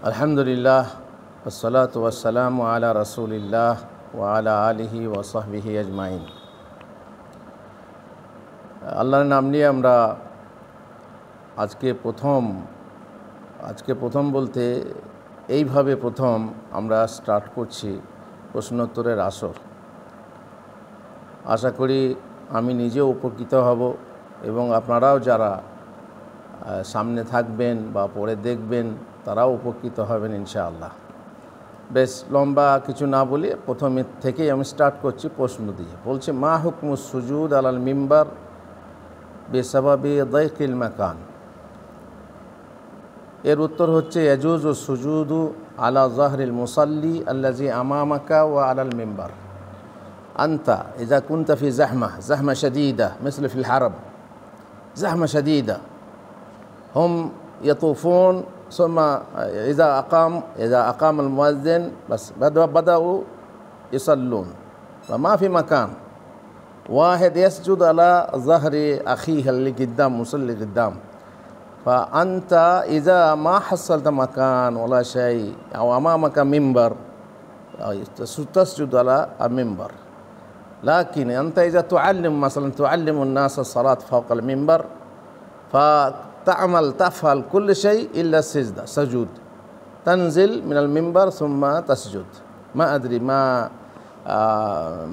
আলহামদুলিল্লাহ ওয়াসসালাতু ওয়াসসালামু আলা রাসূলিল্লাহ ওয়া আলা আলিহি ওয়া সাহবিহি আজমাইন। আল্লাহর নাম নিয়ে আমরা আজকে প্রথম বলতে এইভাবে প্রথম আমরা স্টার্ট করছি প্রশ্নোত্তরের আসর। আশা করি আমি নিজেও উপকৃত হব এবং আপনারাও যারা সামনে থাকবেন বা পরে দেখবেন তারাও উপকৃত হবেন ইনশাআল্লাহ। বেশ লম্বা কিছু না বলে প্রথমে থেকেই আমি স্টার্ট করছি প্রশ্ন দিয়ে। বলছে মা হুকমুস সুজুদ আলাল মিম্বার বিসাবাবি দাইকিল মাকান। এর উত্তর হচ্ছে ইয়াজুজু সুজুদু আলা যাহরিল মুসাল্লি আল্লাযী আমামাকা ওয়া আলাল মিম্বার আনতা ইযা কুনতা ফি জাহমা শাদীদা মিসল ফিল হারম জাহমা শাদীদা হুম ইয়াতুফুন ثم إذا أقام المؤذن بس بدأوا يصلون فما في مكان واحد يسجد على ظهر أخيه اللي قدام مصلي قدام، فأنت إذا ما حصلت مكان ولا شيء أو أمامك منبر تسجد على المنبر. لكن أنت إذا تعلم الناس الصلاة فوق المنبر تفعل كل شيء إلا السجدة سجود تنزل من المنبر ثم تسجد. ما أدري ما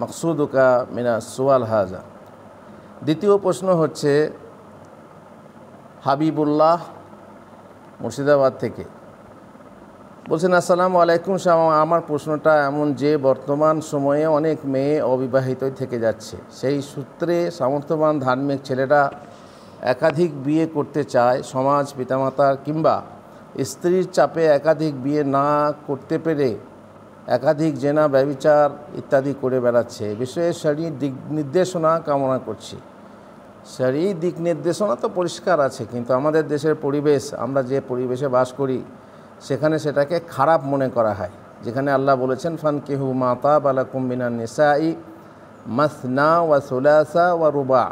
مقصودك من السؤال هذا. দ্বিতীয় প্রশ্ন হচ্ছে হাবিবুল্লাহ মুর্শিদাবাদ থেকে বলছেন আসসালামু আলাইকুম। আমার প্রশ্নটা এমন যে বর্তমান সময়ে অনেক মেয়ে অবিবাহিত থেকে যাচ্ছে, সেই সূত্রে সামর্থ্যবান ধার্মিক ছেলেরা একাধিক বিয়ে করতে চায়, সমাজ পিতামাতার কিংবা স্ত্রীর চাপে একাধিক বিয়ে না করতে পেরে একাধিক জেনা ব্যভিচার ইত্যাদি করে বেড়াচ্ছে। এ বিষয়ে শরীয়ত দিক নির্দেশনা কামনা করছি। শরীয়ত দিক নির্দেশনা তো পরিষ্কার আছে, কিন্তু আমাদের দেশের পরিবেশ, আমরা যে পরিবেশে বাস করি সেখানে সেটাকে খারাপ মনে করা হয়। যেখানে আল্লাহ বলেছেন ফানকিহু মা তাবা লাকুম মিনান নিসাই মাসনা ওয়া সুলাসা ওয়া রুবা,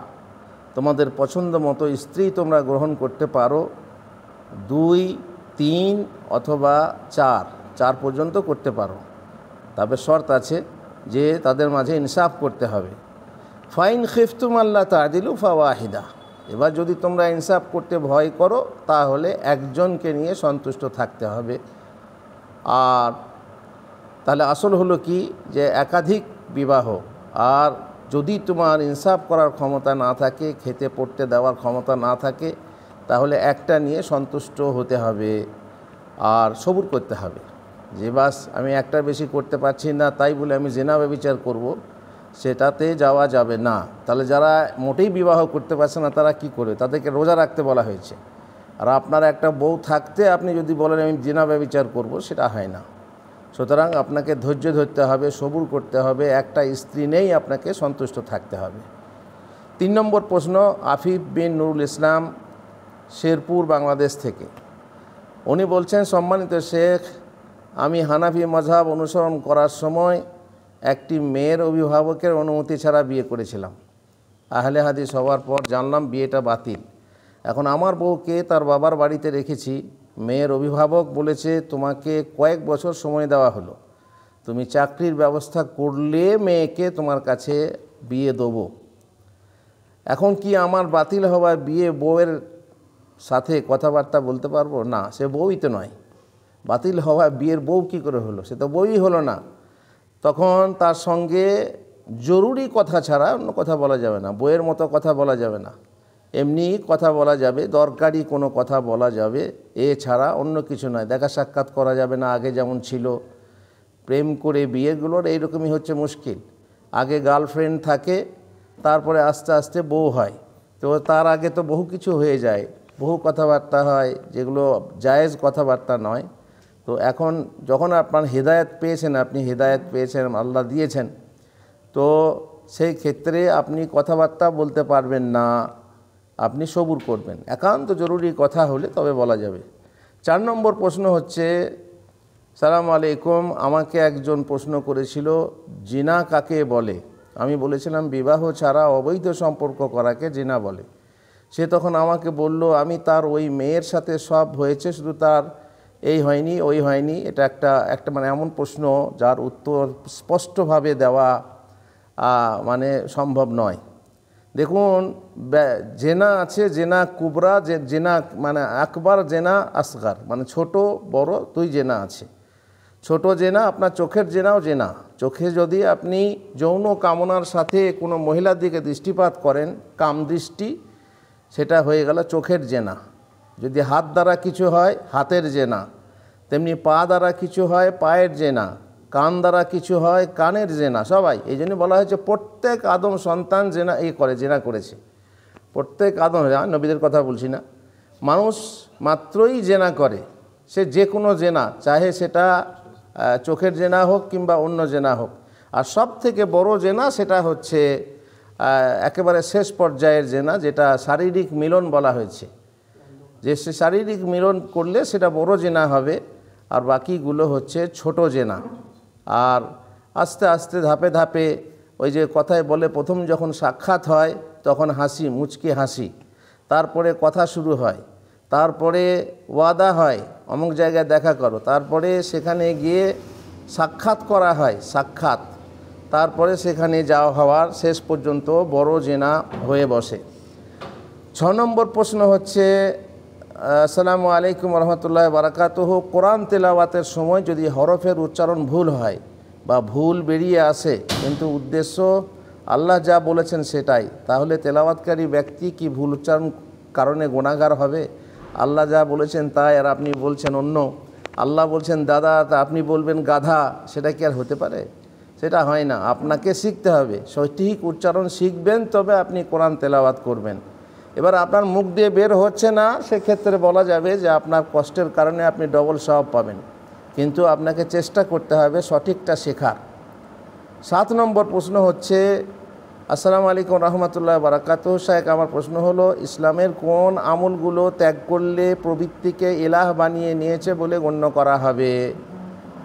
তোমাদের পছন্দ মতো স্ত্রী তোমরা গ্রহণ করতে পারো, 2, 3 অথবা 4 পর্যন্ত করতে পারো। তবে শর্ত আছে যে তাদের মাঝে ইনসাফ করতে হবে। ফাইন খিফতুম আল্লাহ তা'দিলু ফাওয়াহিদা। এবার যদি তোমরা ইনসাফ করতে ভয় করো তাহলে একজনকে নিয়ে সন্তুষ্ট থাকতে হবে। আর তাহলে আসল হলো কি যে একাধিক বিবাহ। আর যদি তোমার ইনসাফ করার ক্ষমতা না থাকে, খেতে পড়তে দেওয়ার ক্ষমতা না থাকে, তাহলে একটা নিয়ে সন্তুষ্ট হতে হবে আর সবুর করতে হবে। যে বাস আমি একটা বেশি করতে পারছি না তাই বলে আমি জেনা ব্যভিচার করব, সেটাতে যাওয়া যাবে না। তাহলে যারা মোটেই বিবাহ করতে পারছে না তারা কি করবে? তাদেরকে রোজা রাখতে বলা হয়েছে। আর আপনার একটা বউ থাকতে আপনি যদি বলেন আমি জেনা ব্যভিচার করব, সেটা হয় না। সুতরাং আপনাকে ধৈর্য ধরতে হবে, সবুর করতে হবে, একটা স্ত্রী নেই আপনাকে সন্তুষ্ট থাকতে হবে। 3 নম্বর প্রশ্ন আফিফ বিন নুরুল ইসলাম শেরপুর বাংলাদেশ থেকে। উনি বলছেন সম্মানিত শেখ, আমি হানাফি মাযহাব অনুসরণ করার সময় একটি মেয়ের অভিভাবকের অনুমতি ছাড়া বিয়ে করেছিলাম। আহলে হাদিস হওয়ার পর জানলাম বিয়েটা বাতিল। এখন আমার বউকে তার বাবার বাড়িতে রেখেছি। মেয়ের অভিভাবক বলেছে তোমাকে কয়েক বছর সময় দেওয়া হলো, তুমি চাকরির ব্যবস্থা করলে মেয়েকে তোমার কাছে বিয়ে দেবো। এখন কি আমার বাতিল হওয়া বিয়ে বউয়ের সাথে কথাবার্তা বলতে পারবো? না, সে বউই তো নয়। বাতিল হওয়া বিয়ের বউ কী করে হলো? সে তো বউই হলো না। তখন তার সঙ্গে জরুরি কথা ছাড়া অন্য কথা বলা যাবে না, বইয়ের মতো কথা বলা যাবে না। এমনি কথা বলা যাবে, দরকারি কোনো কথা বলা যাবে, এছাড়া অন্য কিছু নয়। দেখা সাক্ষাৎ করা যাবে না আগে যেমন ছিল। প্রেম করে বিয়েগুলোর এইরকমই হচ্ছে মুশকিল। আগে গার্লফ্রেন্ড থাকে, তারপরে আস্তে আস্তে বউ হয়। তো তার আগে তো বহু কিছু হয়ে যায়, বহু কথাবার্তা হয় যেগুলো জায়েজ কথাবার্তা নয়। তো এখন যখন আপনার হেদায়েত পেয়েছেন, আল্লাহ দিয়েছেন, তো সেই ক্ষেত্রে আপনি কথাবার্তা বলতে পারবেন না, আপনি সবুর করবেন। একান্ত জরুরি কথা হলে তবে বলা যাবে। 4 নম্বর প্রশ্ন হচ্ছে সালামু আলাইকুম, আমাকে একজন প্রশ্ন করেছিল জিনা কাকে বলে। আমি বলেছিলাম বিবাহ ছাড়া অবৈধ সম্পর্ক করাকে জিনা বলে। সে তখন আমাকে বলল আমি তার ওই মেয়ের সাথে সব হয়েছে, শুধু তার এই হয়নি ওই হয়নি, এটা একটা মানে এমন প্রশ্ন যার উত্তর স্পষ্টভাবে দেওয়া মানে সম্ভব নয়। দেখুন, জেনা আছে, জেনা কুবরা, জেনা মানে আকবার, জেনা আসগার, মানে ছোট বড় দুই জেনা আছে। ছোট জেনা আপনার চোখের জেনাও জেনা। চোখে যদি আপনি যৌন কামনার সাথে কোনো মহিলার দিকে দৃষ্টিপাত করেন, কাম দৃষ্টি, সেটা হয়ে গেল চোখের জেনা। যদি হাত দ্বারা কিছু হয়, হাতের জেনা। তেমনি পা দ্বারা কিছু হয়, পায়ের জেনা। কান দ্বারা কিছু হয়, কানের জেনা। সবাই এই জন্য বলা হয়েছে প্রত্যেক আদম সন্তান জেনা করেছে। প্রত্যেক আদম, নবীদের কথা বলছি না, মানুষ মাত্রই জেনা করে। সে যে কোনো জেনা, চাহে সেটা চোখের জেনা হোক কিংবা অন্য জেনা হোক। আর সব থেকে বড় জেনা সেটা হচ্ছে একেবারে শেষ পর্যায়ের জেনা, যেটা শারীরিক মিলন বলা হয়েছে। যে সে শারীরিক মিলন করলে সেটা বড় জেনা হবে, আর বাকিগুলো হচ্ছে ছোট জেনা। আর আস্তে আস্তে ধাপে ধাপে ওই যে কথায় বলে, প্রথম যখন সাক্ষাৎ হয় তখন হাসি, মুচকি হাসি, তারপরে কথা শুরু হয়, তারপরে ওয়াদা হয় অমুক জায়গায় দেখা করো, তারপরে সেখানে গিয়ে সাক্ষাৎ করা হয়, সাক্ষাৎ, তারপরে সেখানে যাওয়া হওয়ার শেষ পর্যন্ত বড় জেনা হয়ে বসে। 6 নম্বর প্রশ্ন হচ্ছে, আসসালামু আলাইকুম রহমতুল্লাহ বারাকাতুহু, কোরআন তেলাওয়াতের সময় যদি হরফের উচ্চারণ ভুল হয় বা ভুল বেরিয়ে আসে কিন্তু উদ্দেশ্য আল্লাহ যা বলেছেন সেটাই, তাহলে তেলাওয়াতকারী ব্যক্তি কি ভুল উচ্চারণ কারণে গুনাহগার হবে? আল্লাহ যা বলেছেন তাই, আর আপনি বলছেন অন্য। আল্লাহ বলছেন দাদা, তা আপনি বলবেন গাধা, সেটা কি আর হতে পারে? সেটা হয় না। আপনাকে শিখতে হবে, সঠিক উচ্চারণ শিখবেন, তবে আপনি কোরআন তেলাওয়াত করবেন। এবার আপনার মুখ দিয়ে বের হচ্ছে না, সেক্ষেত্রে বলা যাবে যে আপনার কষ্টের কারণে আপনি ডবল সওয়াব পাবেন, কিন্তু আপনাকে চেষ্টা করতে হবে সঠিকটা শেখার। 7 নম্বর প্রশ্ন হচ্ছে, আসসালামু আলাইকুম রহমতুল্লাহ বারাকাতুহু, শায়েখ আমার প্রশ্ন হলো, ইসলামের কোন আমলগুলো ত্যাগ করলে প্রবৃত্তিকে ইলাহ বানিয়ে নিয়েছে বলে গণ্য করা হবে?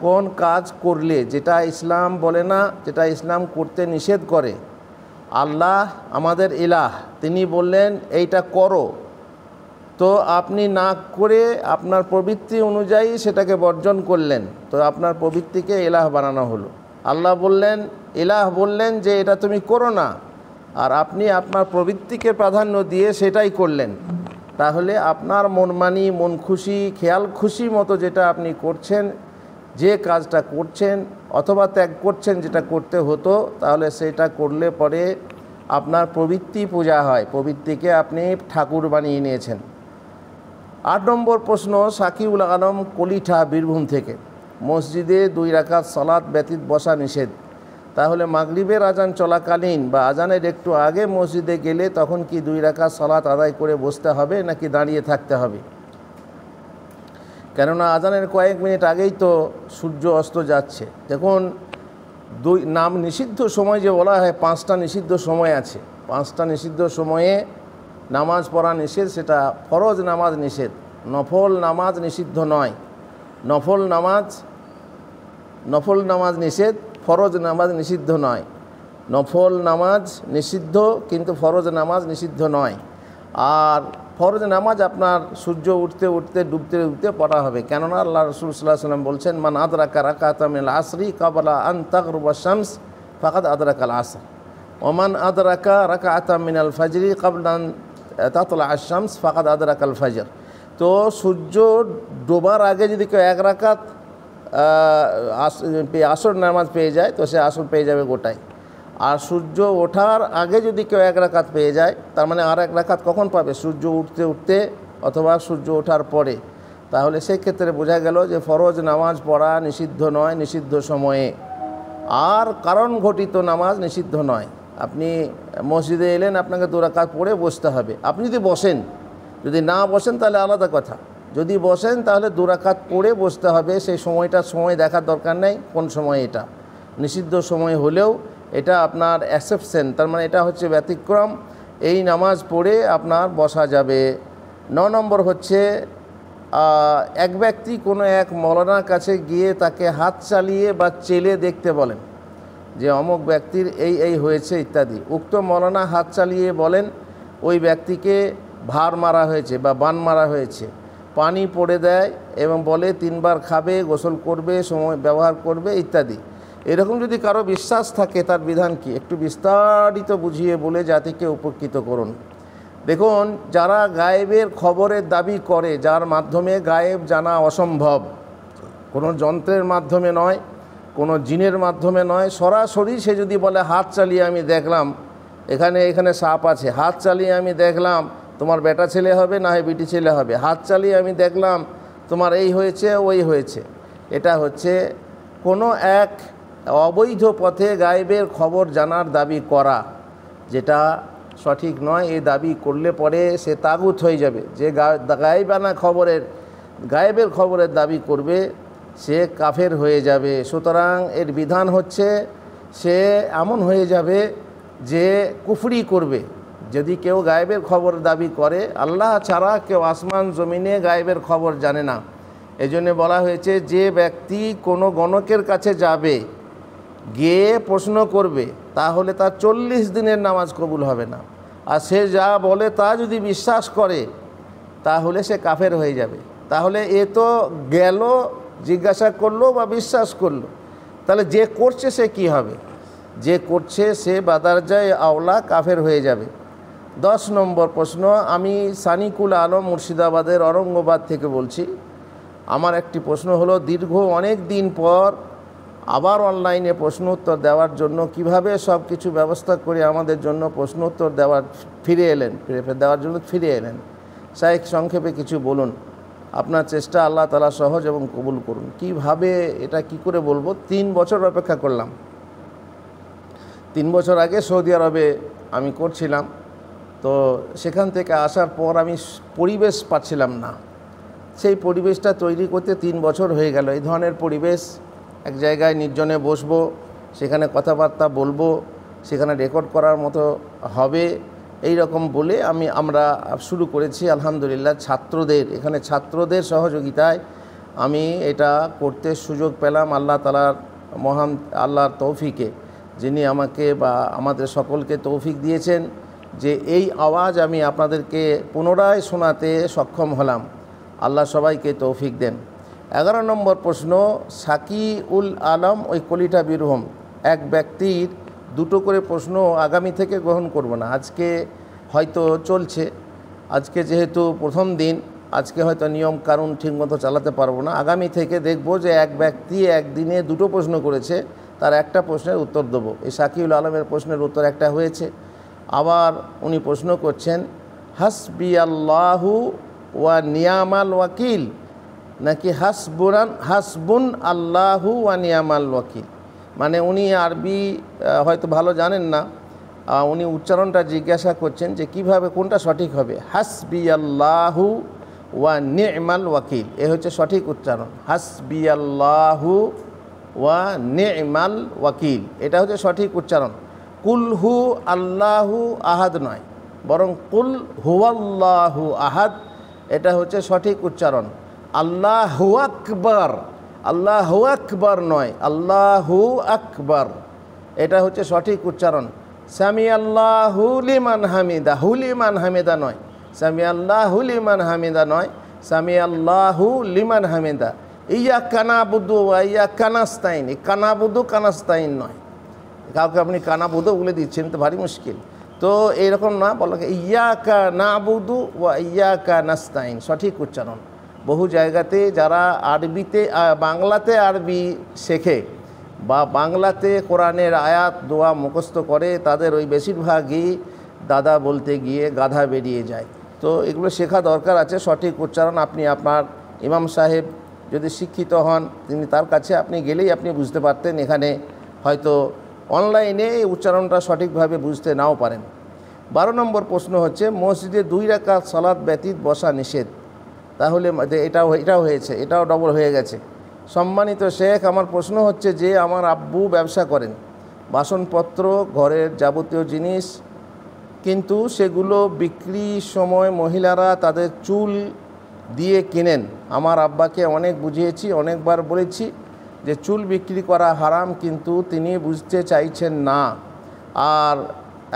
কোন কাজ করলে, যেটা ইসলাম বলে না, যেটা ইসলাম করতে নিষেধ করে, আল্লাহ আমাদের ইলাহ, তিনি বললেন এইটা করো, তো আপনি না করে আপনার প্রবৃত্তি অনুযায়ী সেটাকে বর্জন করলেন, তো আপনার প্রবৃত্তিকে ইলাহ বানানো হলো। আল্লাহ বললেন, ইলাহ বললেন যে এটা তুমি করো না, আর আপনি আপনার প্রবৃত্তিকে প্রাধান্য দিয়ে সেটাই করলেন, তাহলে আপনার মনমানি, মন খুশি, খেয়াল খুশি মতো যেটা আপনি করছেন, যে কাজটা করছেন অথবা ত্যাগ করছেন যেটা করতে হতো, তাহলে সেটা করলে পরে আপনার প্রবৃত্তি পূজা হয়, প্রবৃত্তিকে আপনি ঠাকুর বানিয়ে নিয়েছেন। 8 নম্বর প্রশ্ন, সাকিউল আলম কলিঠা, বীরভূম থেকে, মসজিদে 2 রাকাত সালাত ব্যতীত বসা নিষেধ, তাহলে মাগরিবের আজান চলাকালীন বা আজানের একটু আগে মসজিদে গেলে তখন কি 2 রাকাত সালাত আদায় করে বসতে হবে নাকি দাঁড়িয়ে থাকতে হবে? কেননা আজানের কয়েক মিনিট আগেই তো সূর্য অস্ত যাচ্ছে। দেখুন, নাম নিষিদ্ধ সময় যে বলা হয়, 5টা নিষিদ্ধ সময় আছে। 5টা নিষিদ্ধ সময়ে নামাজ পড়া নিষেধ, সেটা ফরজ নামাজ নিষেধ, নফল নামাজ নিষিদ্ধ নয়। নফল নামাজ নিষেধ, ফরজ নামাজ নিষিদ্ধ নয়। নফল নামাজ নিষিদ্ধ, কিন্তু ফরজ নামাজ নিষিদ্ধ নয়। আর ফরজ নামাজ আপনার সূর্য উঠতে উঠতে, ডুবতে ডুবতে পড়া হবে, কেননা আল্লাহ রাসূল সাল্লাল্লাহু আলাইহি ওয়াসাল্লাম বলছেন, মান আদরাকা রাকাতাম মিনাল আসরি ক্বাবলা আন তাগরুবা শামস ফাকাদ আদরাকাল আসর, ওয়া মান আদরাকা রাকাতাম মিনাল ফাজরি ক্বাবলা আন তাতলা আশ-শামস ফাকাদ আদরাকাল ফাজর। তো সূর্য ডোবার আগে যদি কেউ 1 রাকাত আসর নামাজ পেয়ে যায়, তো সে আসর পেয়ে যাবে গোটাই। আর সূর্য ওঠার আগে যদি কেউ 1 রাকাত পেয়ে যায়, তার মানে আর 1 রাকাত কখন পাবে? সূর্য উঠতে উঠতে অথবা সূর্য ওঠার পরে। তাহলে সেক্ষেত্রে বোঝা গেল যে ফরজ নামাজ পড়া নিষিদ্ধ নয় নিষিদ্ধ সময়ে, আর কারণ ঘটিত নামাজ নিষিদ্ধ নয়। আপনি মসজিদে এলেন, আপনাকে 2 রাকাত পড়ে বসতে হবে। আপনি যদি বসেন, যদি না বসেন তাহলে আলাদা কথা, যদি বসেন তাহলে 2 রাকাত পড়ে বসতে হবে। সেই সময় দেখার দরকার নেই কোন সময়, এটা নিষিদ্ধ সময় হলেও এটা আপনার এক্সেপশন, তার মানে এটা হচ্ছে ব্যতিক্রম, এই নামাজ পড়ে আপনার বসা যাবে। 9 নম্বর হচ্ছে, এক ব্যক্তি কোনো এক মৌলানার কাছে গিয়ে তাকে হাত চালিয়ে বা চেলে দেখতে বলেন যে অমুক ব্যক্তির এই হয়েছে ইত্যাদি। উক্ত মৌলানা হাত চালিয়ে বলেন ওই ব্যক্তিকে ভার মারা হয়েছে বা বান মারা হয়েছে, পানি পড়ে দেয় এবং বলে 3 বার খাবে, গোসল করবে, সময় ব্যবহার করবে ইত্যাদি। এরকম যদি কারো বিশ্বাস থাকে তার বিধান কি, একটু বিস্তারিত বুঝিয়ে বলে জাতিকে উপকৃত করুন। দেখুন, যারা গায়েবের খবরের দাবি করে, যার মাধ্যমে গায়েব জানা অসম্ভব, কোনো যন্ত্রের মাধ্যমে নয়, কোনো জিনের মাধ্যমে নয়, সরাসরি সে যদি বলে হাত চালিয়ে আমি দেখলাম এখানে সাপ আছে, হাত চালিয়ে আমি দেখলাম তোমার বেটা ছেলে হবে না হয় বিটি ছেলে হবে, হাত চালিয়ে আমি দেখলাম তোমার এই হয়েছে ওই হয়েছে, এটা হচ্ছে কোনো এক অবৈধ পথে গায়েবের খবর জানার দাবি করা, যেটা সঠিক নয়। এই দাবি করলে পরে সে তাগুত হয়ে যাবে। যে গায়েবের খবরের দাবি করবে সে কাফের হয়ে যাবে। সুতরাং এর বিধান হচ্ছে সে এমন হয়ে যাবে যে কুফরি করবে। যদি কেউ গায়েবের খবর দাবি করে, আল্লাহ ছাড়া কেউ আসমান জমিনে গায়েবের খবর জানে না। এজন্য বলা হয়েছে যে ব্যক্তি কোনো গণকের কাছে যাবে, গিয়ে প্রশ্ন করবে, তাহলে তার 40 দিনের নামাজ কবুল হবে না। আর সে যা বলে তা যদি বিশ্বাস করে তাহলে সে কাফের হয়ে যাবে। তাহলে এ তো গেল, জিজ্ঞাসা করলো বা বিশ্বাস করলো, তাহলে যে করছে সে কি হবে? যে করছে সে বাদারজায় আওলা কাফের হয়ে যাবে। 10 নম্বর প্রশ্ন, আমি সানিকুল আলম মুর্শিদাবাদের অরঙ্গাবাদ থেকে বলছি। আমার একটি প্রশ্ন হলো, দীর্ঘ অনেক দিন পর আবার অনলাইনে প্রশ্ন উত্তর দেওয়ার জন্য কিভাবে সব কিছু ব্যবস্থা করে আমাদের জন্য প্রশ্ন উত্তর ফিরে এলেন। শাইখ সংক্ষেপে কিছু বলুন, আপনার চেষ্টা আল্লাহ তাআলা সহজ এবং কবুল করুন। কিভাবে, এটা কি করে বলবো? 3 বছর অপেক্ষা করলাম। 3 বছর আগে সৌদি আরবে আমি করছিলাম, তো সেখান থেকে আসার পর আমি পরিবেশ পাচ্ছিলাম না। সেই পরিবেশটা তৈরি করতে 3 বছর হয়ে গেল। এই ধরনের পরিবেশ, এক জায়গায় নির্জনে বসবো, সেখানে কথাবার্তা বলবো, সেখানে রেকর্ড করার মতো হবে, এই রকম বলে আমরা শুরু করেছি। আলহামদুলিল্লাহ ছাত্রদের সহযোগিতায় আমি এটা করতে সুযোগ পেলাম। আল্লাহ তাআলার মহান আল্লাহর তৌফিকে, যিনি আমাকে বা আমাদের সকলকে তৌফিক দিয়েছেন যে এই আওয়াজ আমি আপনাদেরকে পুনরায় শোনাতে সক্ষম হলাম। আল্লাহ সবাইকে তৌফিক দেন। 11 নম্বর প্রশ্ন, সাকিউল আলম ওই কলিটা বীরহম, এক ব্যক্তির 2টো করে প্রশ্ন আগামী থেকে গ্রহণ করব না। আজকে হয়তো চলছে, আজকে যেহেতু প্রথম দিন, আজকে হয়তো নিয়ম কানুন ঠিকমতো চালাতে পারবো না। আগামী থেকে দেখব যে এক ব্যক্তি একদিনে 2টো প্রশ্ন করেছে, তার একটা প্রশ্নের উত্তর দেবো। এই সাকিউল আলমের প্রশ্নের উত্তর একটা হয়েছে। আবার উনি প্রশ্ন করছেন, হাসবি আল্লাহু ওয়া নিয়ামাল ওয়াকিল নাকি হাসবুন আল্লাহু ওয়া নিয়ামাল ওয়াকিল। মানে উনি আরবি হয়তো ভালো জানেন না, উনি উচ্চারণটা জিজ্ঞাসা করছেন যে কিভাবে, কোনটা সঠিক হবে। হাসবি আল্লাহু ওয়া নি'মাল ওয়াকিল, এ হচ্ছে সঠিক উচ্চারণ। হাসবি আল্লাহু ওয়া নি'মাল ওয়াকিল, এটা হচ্ছে সঠিক উচ্চারণ। কুল হু আল্লাহু আহাদ নয়, বরং কুল হুয়াল্লাহু আহাদ, এটা হচ্ছে সঠিক উচ্চারণ। আল্লাহু আকবার, আল্লাহু আকবার নয়, আল্লাহু আকবার, এটা হচ্ছে সঠিক উচ্চারণ। সামি আল্লাহু লিমান হামিদা, হুলিমান হামিদা নয়, সামি আল্লাহু লিমান হামিদা নয়, সামি আল্লাহু লিমান হামিদা। ইয়াক্কা নাবুদু ওয়া ইয়াক্কা নাস্তাইন, কানাবুদু কানাস্তাইন নয়। কাউকে আপনি কানাবুদু বলে দিচ্ছেন তো ভারী মুশকিল, তো এইরকম না, বলা ইয়াক্কা নাবুদু ওয়া ইয়াক্কা নাস্তাইন, সঠিক উচ্চারণ। বহু জায়গাতে যারা বাংলাতে আরবি শেখে বা বাংলাতে কোরআনের আয়াত দোয়া মুখস্থ করে, তাদের ওই বেশিরভাগই দাদা বলতে গিয়ে গাধা বেরিয়ে যায়। তো এগুলো শেখা দরকার আছে, সঠিক উচ্চারণ। আপনি আপনার ইমাম সাহেব যদি শিক্ষিত হন, তার কাছে আপনি গেলেই আপনি বুঝতে পারতেন। এখানে হয়তো অনলাইনে এই উচ্চারণটা সঠিকভাবে বুঝতে নাও পারেন। 12 নম্বর প্রশ্ন হচ্ছে, মসজিদে 2 রাকাত সালাত ব্যতীত বসা নিষেধ। তাহলে এটাও হয়েছে, এটাও ডবল হয়ে গেছে। সম্মানিত শেখ, আমার প্রশ্ন হচ্ছে যে আমার আব্বু ব্যবসা করেন, বাসনপত্র, ঘরের যাবতীয় জিনিস, কিন্তু সেগুলো বিক্রির সময় মহিলারা তাদের চুল দিয়ে কেনেন। আমার আব্বাকে অনেক বুঝিয়েছি, অনেকবার বলেছি যে চুল বিক্রি করা হারাম, কিন্তু তিনি বুঝতে চাইছেন না। আর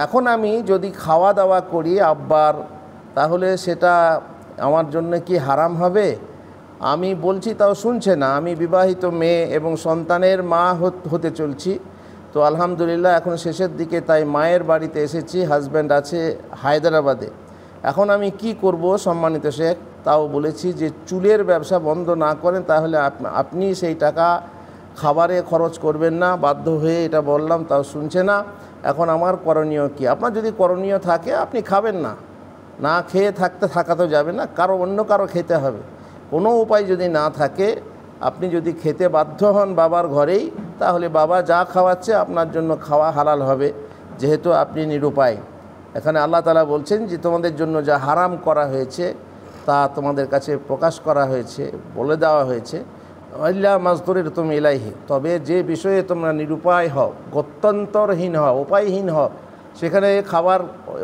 এখন আমি যদি খাওয়া দাওয়া করি আব্বার, তাহলে সেটা আমার জন্য কি হারাম হবে? আমি বলছি তাও শুনছে না। আমি বিবাহিত মেয়ে এবং সন্তানের মা হতে চলছি, তো আলহামদুলিল্লাহ এখন শেষের দিকে, তাই মায়ের বাড়িতে এসেছি। হাজব্যান্ড আছে হায়দ্রাবাদে। এখন আমি কি করব সম্মানিত শেখ? তাও বলেছি যে চুলের ব্যবসা বন্ধ না করেন তাহলে আপনি সেই টাকা খাবারে খরচ করবেন না। বাধ্য হয়ে এটা বললাম, তাও শুনছে না। এখন আমার করণীয় কি? আপনার যদি করণীয় থাকে আপনি খাবেন না, না খেয়ে থাকা তো যাবে না, অন্য কারো খেতে হবে। কোনো উপায় যদি না থাকে, আপনি যদি খেতে বাধ্য হন বাবার ঘরেই, তাহলে বাবা যা খাওয়াচ্ছে আপনার জন্য খাওয়া হালাল হবে, যেহেতু আপনি নিরুপায়। এখানে আল্লাহ তাআলা বলছেন যে তোমাদের জন্য যা হারাম করা হয়েছে তা তোমাদের কাছে প্রকাশ করা হয়েছে, বলে দেওয়া হয়েছে। আল্লাহ মাজদুরের তুমি ইলাইহি, তবে যে বিষয়ে তোমরা নিরুপায় হও, গত্যন্তরহীন হও, উপায়হীন হও, সেখানে খাবার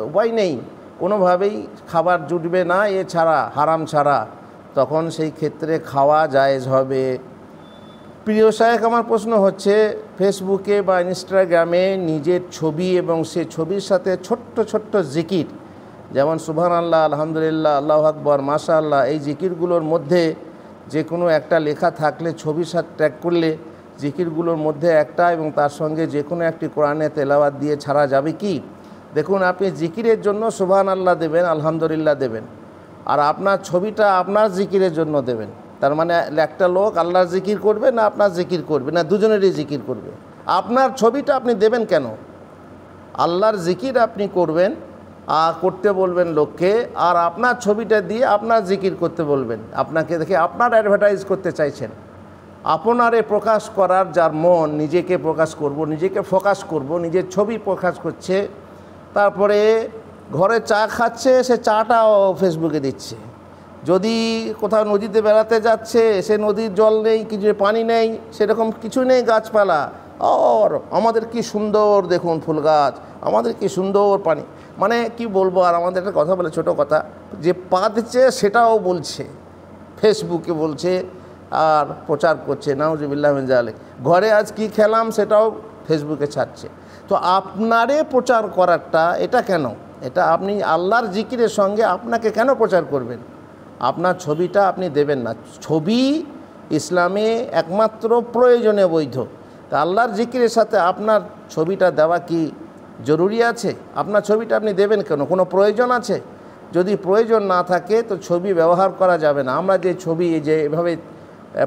উপায় নেই, কোনোভাবেই খাবার জুটবে না এছাড়া, হারাম ছাড়া, তখন সেই ক্ষেত্রে খাওয়া জায়েজ হবে। প্রিয় শায়েখ, আমার প্রশ্ন হচ্ছে, ফেসবুকে বা ইনস্টাগ্রামে নিজের ছবি এবং সে ছবির সাথে ছোট্ট ছোট্ট জিকির, যেমন সুবহানাল্লাহ, আলহামদুলিল্লাহ, আল্লাহু আকবার, মাশাআল্লাহ, এই জিকিরগুলোর মধ্যে যে কোনো একটা লেখা থাকলে ছবির সাথে ট্যাগ করলে জিকিরগুলোর মধ্যে একটা এবং তার সঙ্গে যে কোনো একটি কোরআনে তেলাওয়াত দিয়ে ছাড়া যাবে কি? দেখুন, আপনি জিকিরের জন্য সুবহানাল্লাহ দেবেন, আলহামদুলিল্লাহ দেবেন, আর আপনার ছবিটা আপনার জিকিরের জন্য দেবেন। তার মানে একটা লোক আল্লাহর জিকির করবে না আপনার জিকির করবে, না দুজনেরই জিকির করবে। আপনার ছবিটা আপনি দেবেন কেন? আল্লাহর জিকির আপনি করবেন, করতে বলবেন লোককে, আর আপনার ছবিটা দিয়ে আপনার জিকির করতে বলবেন। আপনাকে দেখে আপনার অ্যাডভার্টাইজ করতে চাইছেন। আপনারে প্রকাশ করার যার মন, নিজেকে প্রকাশ করব, নিজেকে ফোকাস করব, নিজের ছবি প্রকাশ করছে, তারপরে ঘরে চা খাচ্ছে, সে চাটাও ফেসবুকে দিচ্ছে। যদি কোথাও নদীতে বেড়াতে যাচ্ছে, সে নদীর জল নেই, কিছু পানি নেই, সেরকম কিছু নেই, গাছপালা, আর আমাদের কি সুন্দর দেখুন ফুল গাছ, আমাদের কি সুন্দর পানি, মানে কি বলবো। আর আমাদের একটা কথা বলে, ছোট কথা, যে পা দিচ্ছে সেটাও বলছে, ফেসবুকে বলছে আর প্রচার করছে, নাউজুবিল্লাহ মিন যালিক। ঘরে আজ কি খেলাম সেটাও ফেসবুকে ছাড়ছে। তো আপনারে প্রচার করারটা এটা কেন? এটা আপনি আল্লাহর জিকিরের সঙ্গে আপনাকে কেন প্রচার করবেন? আপনার ছবিটা আপনি দেবেন না। ছবি ইসলামে একমাত্র প্রয়োজনে বৈধ। তা আল্লাহর জিকিরের সাথে আপনার ছবিটা দেওয়া কি জরুরি আছে? আপনার ছবিটা আপনি দেবেন কেন? কোনো প্রয়োজন আছে? যদি প্রয়োজন না থাকে তো ছবি ব্যবহার করা যাবে না। আমরা যে ছবি যে এভাবে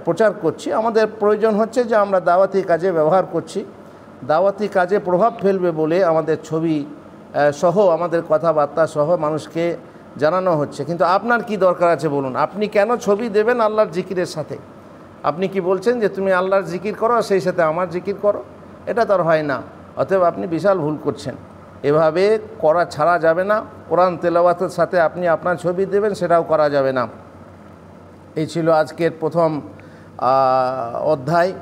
প্রচার করছি, আমাদের প্রয়োজন হচ্ছে যে আমরা দাওয়াতি কাজে ব্যবহার করছি, দাওয়াতি কাজে প্রভাব ফেলবে বলে আমাদের ছবি সহ, আমাদের কথাবার্তা সহ মানুষকে জানানো হচ্ছে। কিন্তু আপনার কি দরকার আছে বলুন? আপনি কেন ছবি দেবেন আল্লাহর জিকিরের সাথে? আপনি কি বলছেন যে তুমি আল্লাহর জিকির করো, সেই সাথে আমার জিকির করো? এটা তো আর হয় না। অতএব আপনি বিশাল ভুল করছেন। এভাবে করা ছাড়া যাবে না। কোরআন তেলাওয়াতের সাথে আপনি আপনার ছবি দেবেন, সেটাও করা যাবে না। এই ছিল আজকের প্রথম অধ্যায়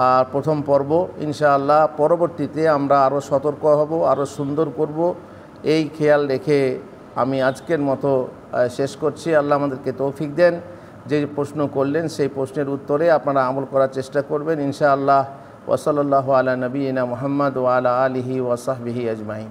আর প্রথম পর্ব। ইনশাআল্লাহ পরবর্তীতে আমরা আরও সতর্ক হব, আরও সুন্দর করব, এই খেয়াল রেখে আমি আজকের মতো শেষ করছি। আল্লাহ আমাদেরকে তৌফিক দেন। যে প্রশ্ন করলেন সেই প্রশ্নের উত্তরে আপনারা আমল করার চেষ্টা করবেন ইনশাআল্লাহ। ওয়া সাল্লাল্লাহু আলা নবিয়িনা মুহাম্মদ ওয়া আলা আলিহি ওয়া সাহবিহি আজমাইন।